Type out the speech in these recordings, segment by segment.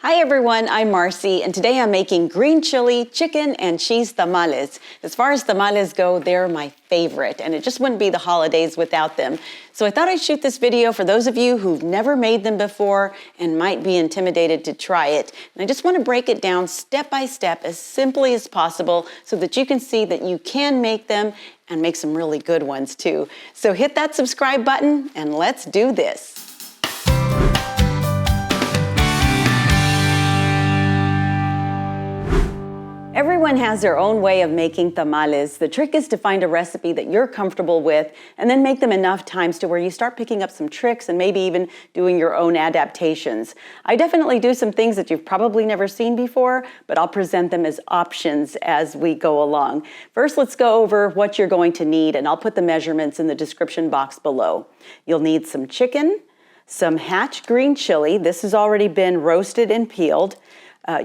Hi everyone, I'm Marcy, and today I'm making green chili, chicken, and cheese tamales. As far as tamales go, they're my favorite, and it just wouldn't be the holidays without them. So I thought I'd shoot this video for those of you who've never made them before and might be intimidated to try it. And I just want to break it down step by step as simply as possible so that you can see that you can make them and make some really good ones too. So hit that subscribe button and let's do this. Everyone has their own way of making tamales. The trick is to find a recipe that you're comfortable with and then make them enough times to where you start picking up some tricks and maybe even doing your own adaptations. I definitely do some things that you've probably never seen before, but I'll present them as options as we go along. First, let's go over what you're going to need, and I'll put the measurements in the description box below. You'll need some chicken, some Hatch Green Chile. This has already been roasted and peeled.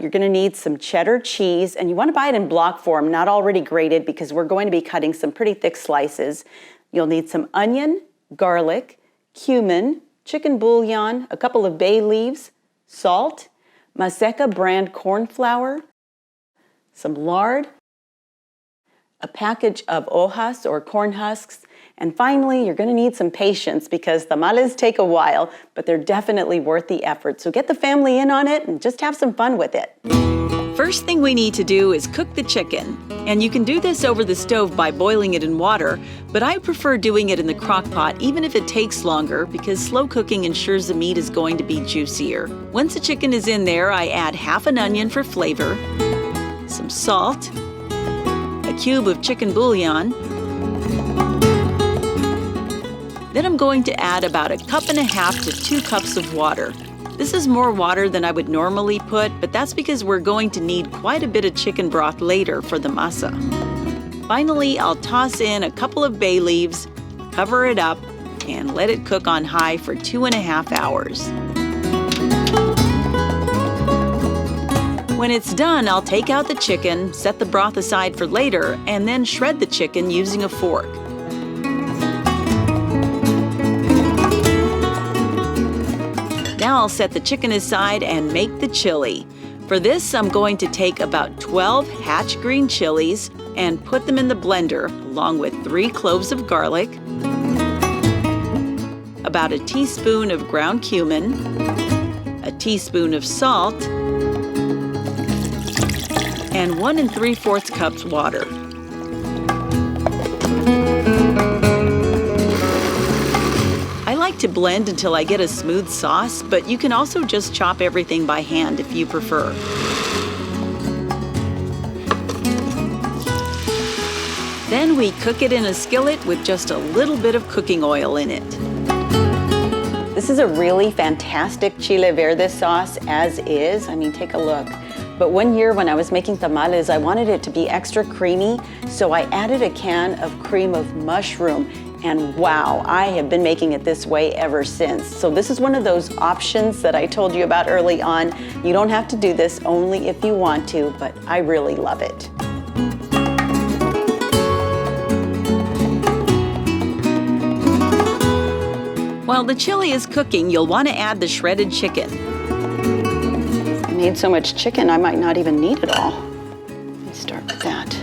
You're going to need some cheddar cheese, and you want to buy it in block form, not already grated, because we're going to be cutting some pretty thick slices. You'll need some onion, garlic, cumin, chicken bouillon, a couple of bay leaves, salt, Maseca brand corn flour, some lard, a package of hojas or corn husks, and finally, you're going to need some patience because tamales take a while, but they're definitely worth the effort. So get the family in on it and just have some fun with it. First thing we need to do is cook the chicken. And you can do this over the stove by boiling it in water, but I prefer doing it in the crock pot even if it takes longer because slow cooking ensures the meat is going to be juicier. Once the chicken is in there, I add half an onion for flavor, some salt, a cube of chicken bouillon. Then I'm going to add about 1.5 cups to 2 cups of water. This is more water than I would normally put, but that's because we're going to need quite a bit of chicken broth later for the masa. Finally, I'll toss in a couple of bay leaves, cover it up, and let it cook on high for 2.5 hours. When it's done, I'll take out the chicken, set the broth aside for later, and then shred the chicken using a fork. Now I'll set the chicken aside and make the chili. For this, I'm going to take about 12 Hatch Green Chilies and put them in the blender, along with 3 cloves of garlic, about a teaspoon of ground cumin, a teaspoon of salt, and 1 3/4 cups water. I like to blend until I get a smooth sauce, but you can also just chop everything by hand if you prefer. Then we cook it in a skillet with just a little bit of cooking oil in it. This is a really fantastic chile verde sauce as is. I mean, take a look. But one year when I was making tamales, I wanted it to be extra creamy, so I added a can of cream of mushroom. And wow, I have been making it this way ever since. So this is one of those options that I told you about early on. You don't have to do this, only if you want to, but I really love it. While the chili is cooking, you'll want to add the shredded chicken. I made so much chicken, I might not even need it all. Let's start with that.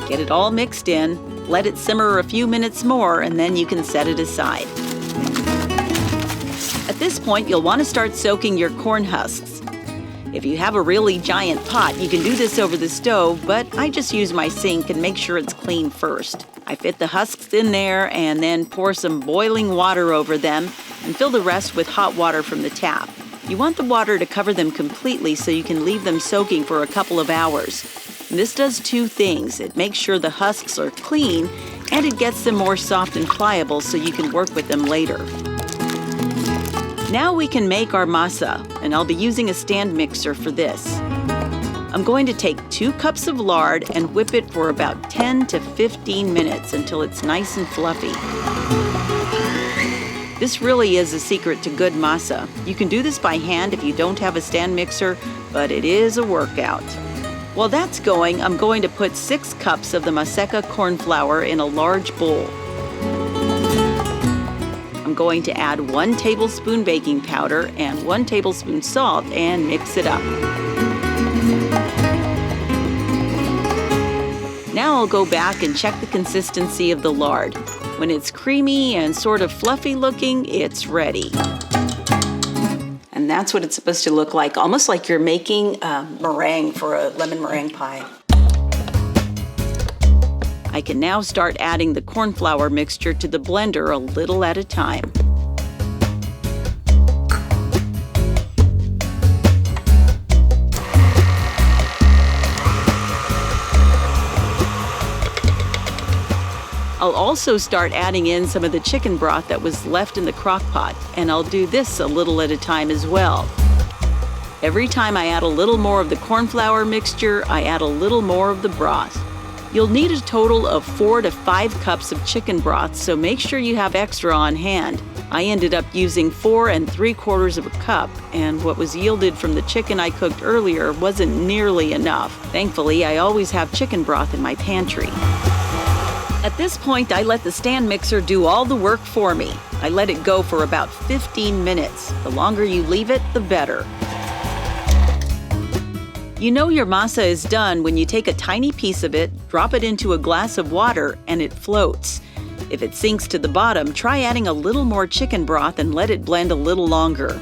Get it all mixed in. Let it simmer a few minutes more, and then you can set it aside. At this point, you'll want to start soaking your corn husks. If you have a really giant pot, you can do this over the stove, but I just use my sink and make sure it's clean first. I fit the husks in there and then pour some boiling water over them and fill the rest with hot water from the tap. You want the water to cover them completely so you can leave them soaking for a couple of hours. This does 2 things. It makes sure the husks are clean, and it gets them more soft and pliable so you can work with them later. Now we can make our masa, and I'll be using a stand mixer for this. I'm going to take 2 cups of lard and whip it for about 10 to 15 minutes until it's nice and fluffy. This really is a secret to good masa. You can do this by hand if you don't have a stand mixer, but it is a workout. While that's going, I'm going to put 6 cups of the Maseca corn flour in a large bowl. I'm going to add 1 tablespoon baking powder and 1 tablespoon salt and mix it up. Now I'll go back and check the consistency of the lard. When it's creamy and sort of fluffy looking, it's ready. And that's what it's supposed to look like, almost like you're making a meringue for a lemon meringue pie. I can now start adding the corn flour mixture to the blender a little at a time. I'll also start adding in some of the chicken broth that was left in the crock pot, and I'll do this a little at a time as well. Every time I add a little more of the corn flour mixture, I add a little more of the broth. You'll need a total of 4 to 5 cups of chicken broth, so make sure you have extra on hand. I ended up using 4 3/4 of a cup, and what was yielded from the chicken I cooked earlier wasn't nearly enough. Thankfully, I always have chicken broth in my pantry. At this point, I let the stand mixer do all the work for me. I let it go for about 15 minutes. The longer you leave it, the better. You know your masa is done when you take a tiny piece of it, drop it into a glass of water, and it floats. If it sinks to the bottom, try adding a little more chicken broth and let it blend a little longer.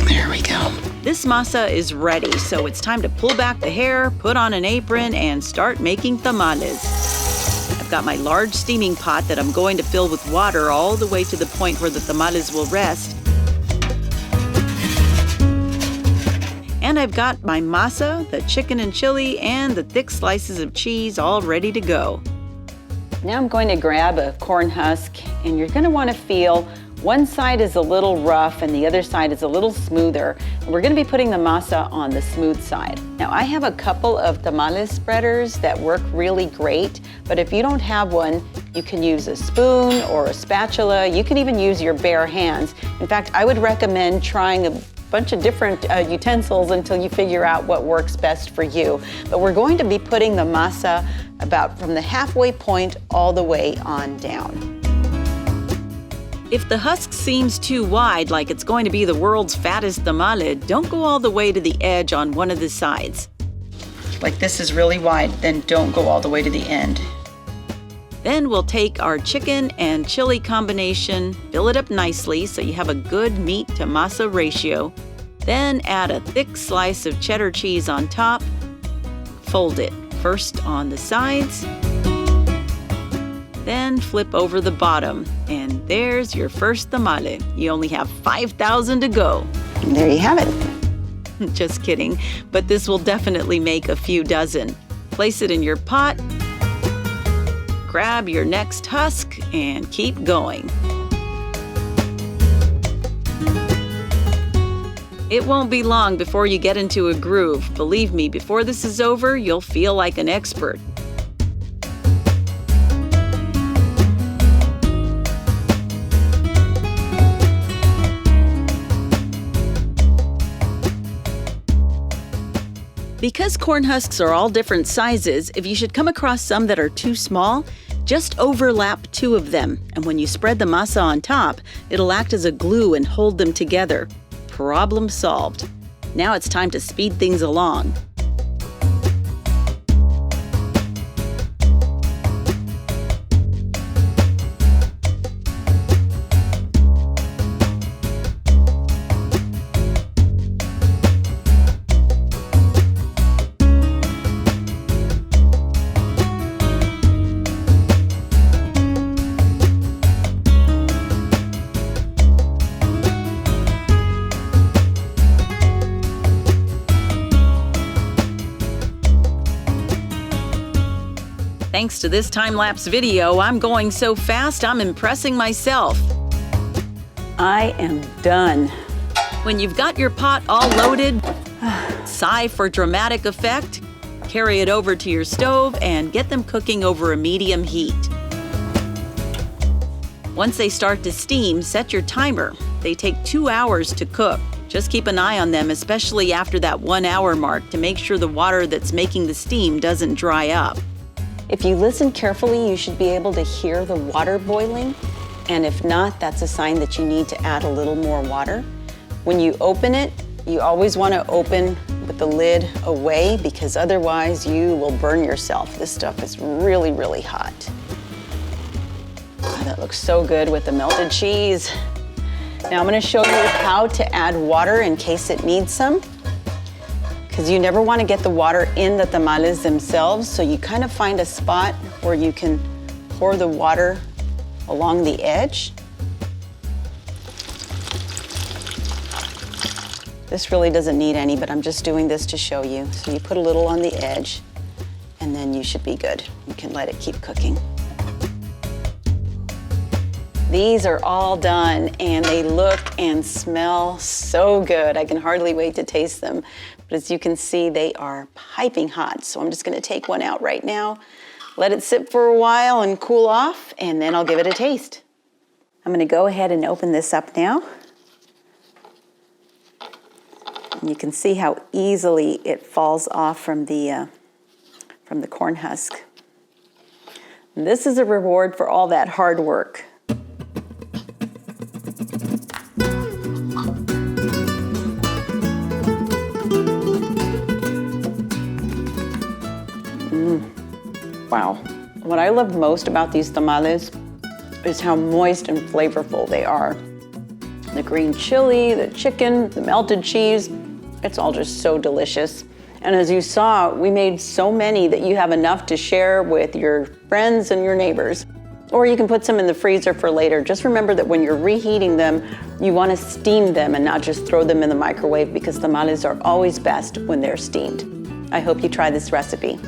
There we go. This masa is ready, so it's time to pull back the hair, put on an apron, and start making tamales. I've got my large steaming pot that I'm going to fill with water all the way to the point where the tamales will rest. And I've got my masa, the chicken and chili, and the thick slices of cheese all ready to go. Now I'm going to grab a corn husk, and you're going to want to feel one side is a little rough and the other side is a little smoother. And we're going to be putting the masa on the smooth side. Now I have a couple of tamales spreaders that work really great, but if you don't have one, you can use a spoon or a spatula. You can even use your bare hands. In fact, I would recommend trying a bunch of different utensils until you figure out what works best for you. But we're going to be putting the masa about from the halfway point all the way on down. If the husk seems too wide, like it's going to be the world's fattest tamale, don't go all the way to the edge on one of the sides. Like this is really wide, then don't go all the way to the end. Then we'll take our chicken and chili combination, fill it up nicely so you have a good meat to masa ratio. Then add a thick slice of cheddar cheese on top. Fold it first on the sides, then flip over the bottom, and there's your first tamale. You only have 5,000 to go. And there you have it. Just kidding, but this will definitely make a few dozen. Place it in your pot, grab your next husk, and keep going. It won't be long before you get into a groove. Believe me, before this is over, you'll feel like an expert. Because corn husks are all different sizes, if you should come across some that are too small, just overlap 2 of them. And when you spread the masa on top, it'll act as a glue and hold them together. Problem solved. Now it's time to speed things along. Thanks to this time-lapse video, I'm going so fast I'm impressing myself. I am done. When you've got your pot all loaded, sigh for dramatic effect, carry it over to your stove and get them cooking over a medium heat. Once they start to steam, set your timer. They take 2 hours to cook. Just keep an eye on them, especially after that 1 hour mark, to make sure the water that's making the steam doesn't dry up. If you listen carefully, you should be able to hear the water boiling. And if not, that's a sign that you need to add a little more water. When you open it, you always want to open with the lid away because otherwise you will burn yourself. This stuff is really, really hot. Oh, that looks so good with the melted cheese. Now I'm going to show you how to add water in case it needs some, because you never want to get the water in the tamales themselves, so you kind of find a spot where you can pour the water along the edge. This really doesn't need any, but I'm just doing this to show you. So you put a little on the edge, and then you should be good. You can let it keep cooking. These are all done, and they look and smell so good. I can hardly wait to taste them. But as you can see, they are piping hot. So I'm just gonna take one out right now, let it sit for a while and cool off, and then I'll give it a taste. I'm gonna go ahead and open this up now. And you can see how easily it falls off from the corn husk. And this is a reward for all that hard work. Wow. What I love most about these tamales is how moist and flavorful they are. The green chili, the chicken, the melted cheese, it's all just so delicious. And as you saw, we made so many that you have enough to share with your friends and your neighbors. Or you can put some in the freezer for later. Just remember that when you're reheating them, you want to steam them and not just throw them in the microwave, because tamales are always best when they're steamed. I hope you try this recipe.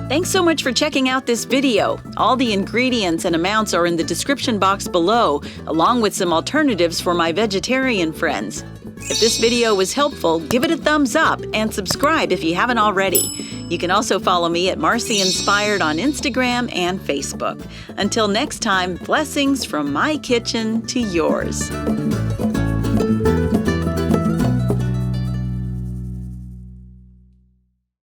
Thanks so much for checking out this video. All the ingredients and amounts are in the description box below, along with some alternatives for my vegetarian friends. If this video was helpful, give it a thumbs up and subscribe if you haven't already. You can also follow me at Marcy Inspired on Instagram and Facebook. Until next time, blessings from my kitchen to yours.